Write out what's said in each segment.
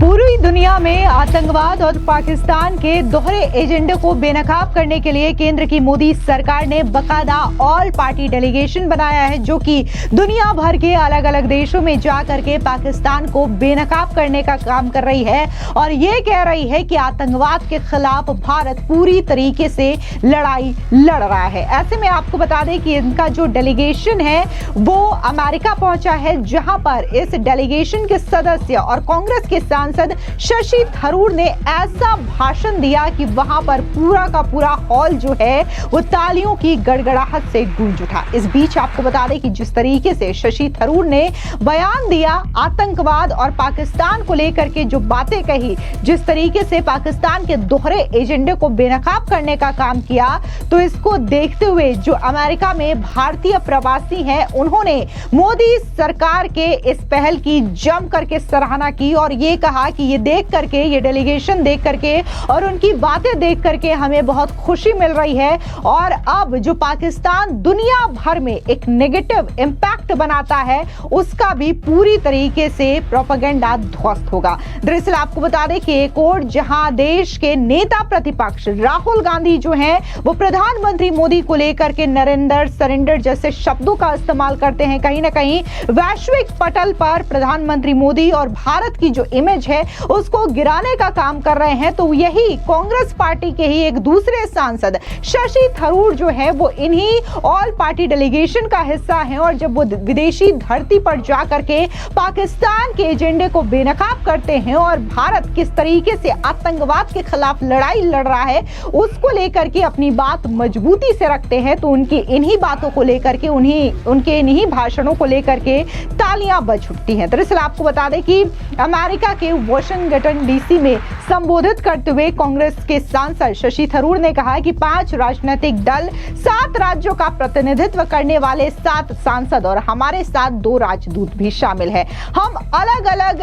पूरी दुनिया में आतंकवाद और पाकिस्तान के दोहरे एजेंडे को बेनकाब करने के लिए केंद्र की मोदी सरकार ने बकायदा ऑल पार्टी डेलीगेशन बनाया है, जो कि दुनिया भर के अलग अलग देशों में जाकर के पाकिस्तान को बेनकाब करने का काम कर रही है और ये कह रही है कि आतंकवाद के खिलाफ भारत पूरी तरीके से लड़ाई लड़ रहा है। ऐसे में आपको बता दें कि इनका जो डेलीगेशन है वो अमेरिका पहुंचा है, जहां पर इस डेलीगेशन के सदस्य और कांग्रेस के सांसद शशि थरूर ने ऐसा भाषण दिया कि वहां पर पूरा का पूरा हॉल जो है वो तालियों की गड़गड़ाहट से गूंज उठा। इस बीच आपको बता दें कि जिस तरीके से शशि थरूर ने बयान दिया, आतंकवाद और पाकिस्तान को लेकर के जो बातें कही, जिस तरीके से पाकिस्तान के दोहरे एजेंडे को बेनकाब करने का काम किया, तो इसको देखते हुए जो अमेरिका में भारतीय प्रवासी हैं उन्होंने मोदी सरकार के इस पहल की जम करके सराहना की और ये कहा कि ये देख करके, ये डेलीगेशन देख करके और उनकी बातें देख करके हमें बहुत खुशी मिल रही है और अब जो पाकिस्तान दुनिया भर में एक नेगेटिव इंपैक्ट बनाता है उसका भी पूरी तरीके से प्रोपेगेंडा ध्वस्त होगा। दरअसल आपको बता दें कि एक और जहां देश के नेता प्रतिपक्ष राहुल गांधी जो हैं वो प्रधानमंत्री मोदी को लेकर के नरेंद्र सरेंडर जैसे शब्दों का इस्तेमाल करते हैं, कहीं ना कहीं वैश्विक पटल पर प्रधानमंत्री मोदी और भारत की जो इमेज है उसको गिराने का काम कर रहे हैं। तो यही कांग्रेस पार्टी के ही एक दूसरे सांसद शशि थरूर जो है वो इन्हीं ऑल पार्टी डेलीगेशन का हिस्सा है और जब वो विदेशी धरती पर जाकर के पाकिस्तान के एजेंडे को बेनकाब करते हैं और भारत किस तरीके से आतंकवाद के खिलाफ लड़ाई लड़ रहा है उसको लेकर के अपनी बात मजबूती से रखते हैं, तो उनकी इन्हीं बातों को लेकर के उनके इन्हीं भाषणों को लेकर के तालियां बज उठती हैं। दरअसल आपको बता दें कि अमेरिका के वाशिंगटन डीसी में संबोधित करते हुए कांग्रेस के सांसद शशि थरूर ने कहा कि 5 राजनीतिक दल, 7 राज्यों का प्रतिनिधित्व करने वाले 7 सांसद और हमारे साथ 2 राजदूत भी शामिल है। हम अलग अलग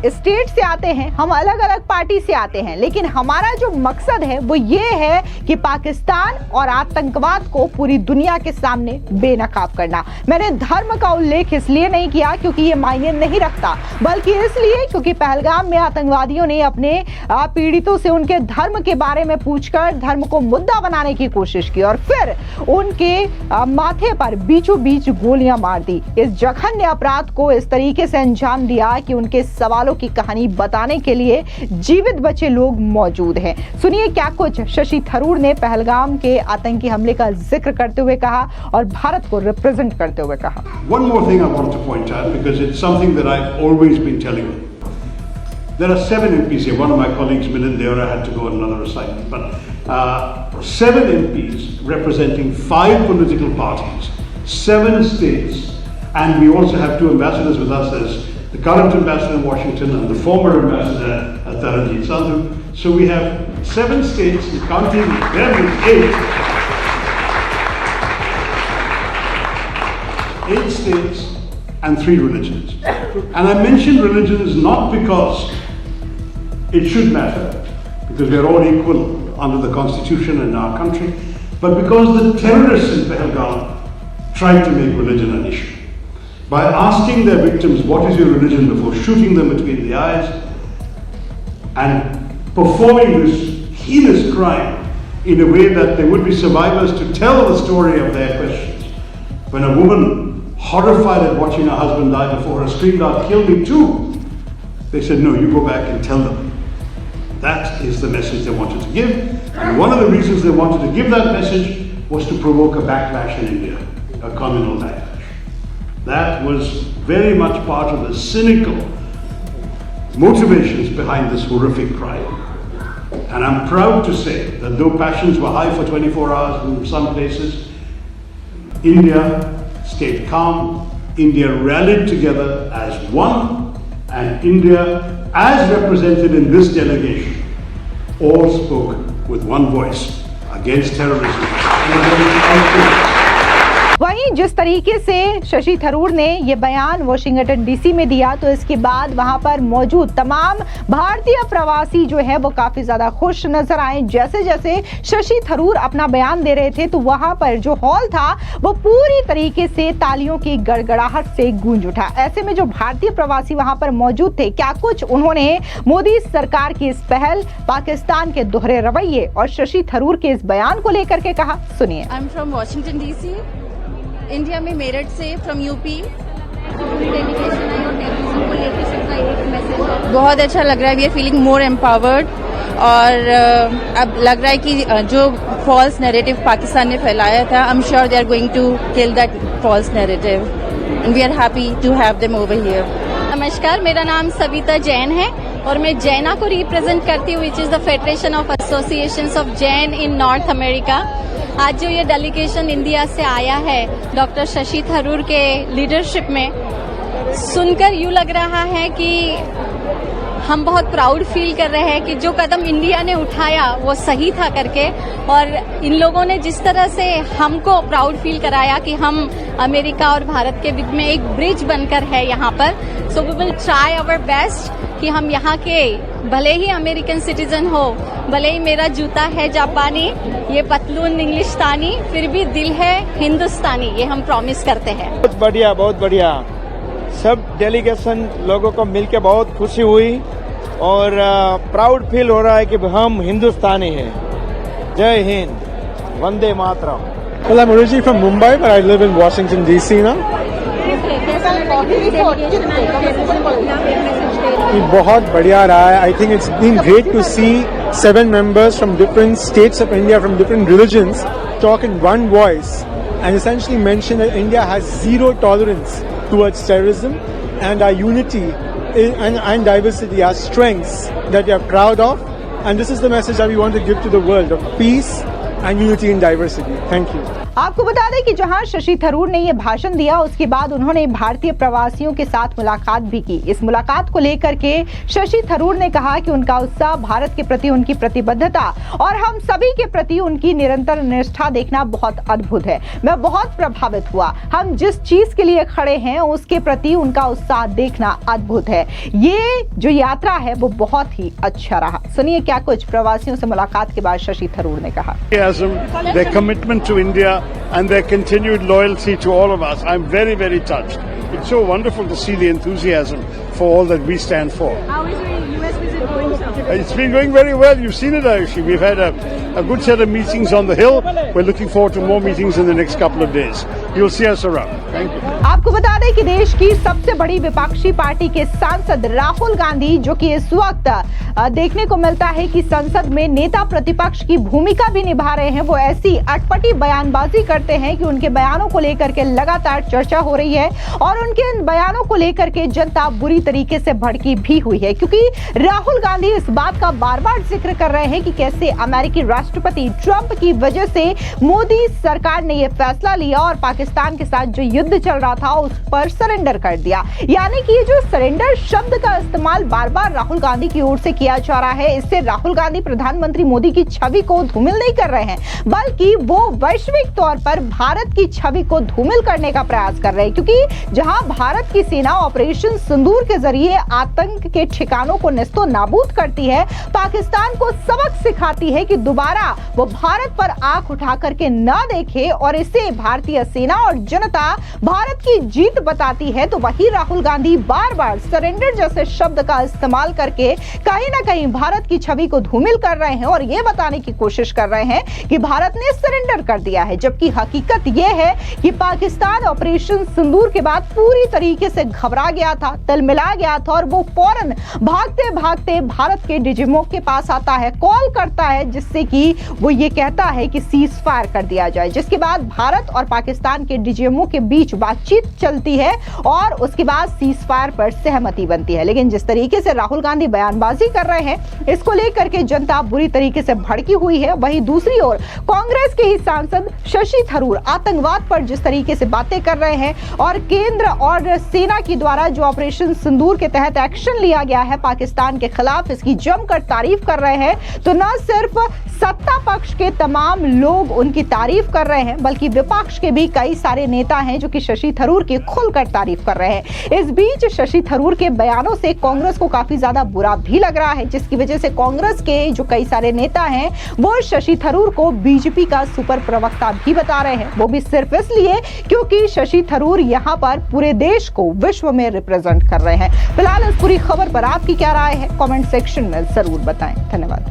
स्टेट से आते हैं, हम अलग अलग पार्टी से आते हैं, लेकिन हमारा जो मकसद है वो ये है कि पाकिस्तान और आतंकवाद को पूरी दुनिया के सामने बेनकाब करना। मैंने धर्म का उल्लेख इसलिए नहीं किया क्योंकि ये मायने नहीं रखता, बल्कि इसलिए क्योंकि पहलगाम में आतंकवादियों ने अपने पीड़ितों से उनके धर्म के बारे में पूछकर धर्म को मुद्दा बनाने की कोशिश की और फिर उनके माथे पर बीचों बीच गोलियां मार दी। इस जघन्य अपराध को इस तरीके से अंजाम दिया कि उनके सवालों की कहानी बताने के लिए जीवित बचे लोग मौजूद हैं। सुनिए क्या कुछ शशि थरूर ने पहलगाम के आतंकी हमले का जिक्र करते हुए कहा और भारत को रिप्रेजेंट करते हुए कहा। One more thing I want to point out because it's something that I've always been telling you. There are 7 MPs here. One of my colleagues, Milind Deora, had to go on another assignment. But 7 MPs representing 5 political parties, 7 states, and we also have 2 ambassadors with us. There's the current ambassador in Washington and the former ambassador at Taranjit Sandhu. So we have 7 states, counting them with 8 states and 3 religions. And I mention religions not because it should matter, because we are all equal under the constitution in our country, but because the terrorists in Pahalgam tried to make religion an issue. By asking their victims, what is your religion, before shooting them between the eyes and performing this heinous crime in a way that there would be survivors to tell the story of their questions. When a woman, horrified at watching her husband die before her, screamed out, "Kill me too," they said, "No, you go back and tell them." That is the message they wanted to give. And one of the reasons they wanted to give that message was to provoke a backlash in India, a communal backlash. That was very much part of the cynical motivations behind this horrific crime. And I'm proud to say that though passions were high for 24 hours in some places, India stayed calm, India rallied together as one, and India, as represented in this delegation, all spoke with one voice against terrorism. वहीं जिस तरीके से शशि थरूर ने ये बयान Washington DC में दिया, तो इसके बाद वहां पर मौजूद तमाम भारतीय प्रवासी जो है वो काफी ज्यादा खुश नजर आए। जैसे जैसे शशि थरूर अपना बयान दे रहे थे तो वहां पर जो हॉल था वो पूरी तरीके से तालियों की गड़गड़ाहट से गूंज उठा। ऐसे में जो भारतीय प्रवासी वहां पर मौजूद थे, क्या कुछ उन्होंने मोदी सरकार की इस पहल, पाकिस्तान के दोहरे रवैये और शशि थरूर के इस बयान को लेकर के कहा, सुनिए। I am from Washington DC, India में मेरठ से, फ्रॉम यूपी। पूरी डेलीगेशन आई और टेररिज्म को लेकर सबका एक मैसेज है। बहुत अच्छा लग रहा है, we are feeling more empowered. और अब लग रहा है कि जो फॉल्स नैरेटिव पाकिस्तान ने फैलाया था, I am sure they are going to kill that false narrative and we are happy to have them over here. नमस्कार, मेरा नाम सविता जैन है और मैं जैना को रिप्रेजेंट करती हूँ, which is the federation of associations of Jain in north America. आज जो ये डेलीगेशन इंडिया से आया है डॉक्टर शशि थरूर के लीडरशिप में, सुनकर यूँ लग रहा है कि हम बहुत प्राउड फील कर रहे हैं कि जो कदम इंडिया ने उठाया वो सही था करके, और इन लोगों ने जिस तरह से हमको प्राउड फील कराया कि हम अमेरिका और भारत के बीच में एक ब्रिज बनकर है यहाँ पर। So we will try our best कि हम यहाँ के, भले ही अमेरिकन सिटीजन हो, भले ही मेरा जूता है जापानी, ये पतलून इंग्लिशतानी, फिर भी दिल है हिंदुस्तानी, ये हम प्रॉमिस करते हैं। बहुत बढ़िया, बहुत बढ़िया। सब डेलीगेशन लोगों को मिलकर बहुत खुशी हुई और प्राउड फील हो रहा है कि हम हिंदुस्तानी हैं। जय Hind, Vande Mataram. Well, I'm originally from Mumbai, but I live in Washington DC now. ये बहुत बढ़िया रहा है। I think it's been great to see 7 members from different states of India, from different religions, talk in one voice and essentially mention that India has zero tolerance towards terrorism, and our unity and diversity are strengths that we are proud of, and this is the message that we want to give to the world of peace and unity in diversity. Thank you. आपको बता दें कि जहां शशि थरूर ने ये भाषण दिया, उसके बाद उन्होंने भारतीय प्रवासियों के साथ मुलाकात भी की। इस मुलाकात को लेकर के शशि थरूर ने कहा कि उनका उत्साह, भारत के प्रति उनकी प्रतिबद्धता और हम सभी के प्रति उनकी निरंतर निष्ठा देखना बहुत अद्भुत है। मैं बहुत प्रभावित हुआ। हम जिस चीज के लिए खड़े हैं उसके प्रति उनका उत्साह देखना अद्भुत है। ये जो यात्रा है वो बहुत ही अच्छा रहा। सुनिए क्या कुछ प्रवासियों से मुलाकात के बाद शशि थरूर ने कहा। Their commitment to India and their continued loyalty to all of us. I'm very, very touched. It's so wonderful to see the enthusiasm for all that we stand for. How is your US visit going, sir? It's been going very well. You've seen it actually. We've had a good set of meetings on the Hill. We're looking forward to more meetings in the next couple of days. You'll see us around. Thank you. आपको बता दें कि देश की सबसे बड़ी विपक्षी party के सांसद राहुल गांधी, जो कि इस वक्त देखने को मिलता है कि संसद में नेता प्रतिपक्ष की भूमिका भी निभा रहे हैं, वो ऐसी अटपटी बयानबाजी करते हैं कि उनके बयानों को लेकर के लगातार चर्चा हो रही है और उनके इन बयानों को लेकर के जनता बुरी तरीके से भड़की भी हुई है, क्योंकि राहुल गांधी इस बात का बार बार जिक्र कर रहे हैं कि कैसे अमेरिकी राष्ट्रपति ट्रंप की वजह से मोदी सरकार ने यह फैसला लिया और पाकिस्तान के साथ जो युद्ध चल रहा था उस पर सरेंडर कर दिया। यानी कि ये जो सरेंडर शब्द का इस्तेमाल बार बार राहुल गांधी की ओर से किया जा रहा है, इससे राहुल गांधी प्रधानमंत्री मोदी की छवि को धूमिल नहीं कर रहे हैं, बल्कि वो वैश्विक तौर पर भारत की छवि को धूमिल करने का प्रयास कर रहे हैं। क्योंकि जहां भारत की सेना ऑपरेशन सिंदूर के जरिए आतंक के ठिकानों को नेस्तो नाबूद करती है, पाकिस्तान को सबक सिखाती है कि दोबारा वो भारत पर आंख उठा करके ना देखे और इसे भारतीय सेना और जनता भारत की जीत बताती है, तो वही राहुल गांधी बार बार सरेंडर जैसे शब्द का इस्तेमाल करके कहीं ना कहीं भारत की छवि को धूमिल कर रहे हैं और ये बताने की कोशिश कर रहे हैं कि भारत ने सरेंडर कर दिया है, जबकि हकीकत यह है कि पाकिस्तान ऑपरेशन सिंदूर के बाद पूरी तरीके से घबरा गया था, तिलमिला गया था और वो फौरन भागते भागते भारत के डीजीएमओ के पास आता है, कॉल करता है, जिससे कि वो ये कहता है कि सीज फायर कर दिया जाए, जिसके बाद भारत और पाकिस्तान के डीजीएमओ के बीच बातचीत चलती है और उसके बाद सीज फायर पर सहमति बनती है। लेकिन जिस तरीके से राहुल गांधी बयानबाजी कर रहे हैं, इसको लेकर के जनता बुरी तरीके से भड़की हुई है। वहीं दूसरी ओर कांग्रेस के ही सांसद शशि थरूर आतंकवाद पर जिस तरीके से बातें कर रहे हैं और केंद्र और सेना के द्वारा जो ऑपरेशन सिंदूर के तहत एक्शन लिया गया है पाकिस्तान के खिलाफ, इसकी जमकर तारीफ कर रहे हैं, तो न सिर्फ सत्ता पक्ष के तमाम लोग उनकी तारीफ कर रहे हैं, बल्कि विपक्ष के भी कई कई सारे नेता हैं जो कि शशि थरूर की खुलकर तारीफ कर रहे हैं। इस बीच शशि थरूर के बयानों से कांग्रेस को काफी ज्यादा बुरा भी लग रहा है, जिसकी वजह से कांग्रेस के जो कई सारे नेता हैं वो शशि थरूर को बीजेपी का सुपर प्रवक्ता भी बता रहे हैं। वो भी सिर्फ इसलिए क्योंकि शशि थरूर यहां पर पूरे देश को विश्व में रिप्रेजेंट कर रहे हैं। फिलहाल इस पूरी खबर पर आपकी क्या राय है, कमेंट सेक्शन में जरूर बताएं। धन्यवाद।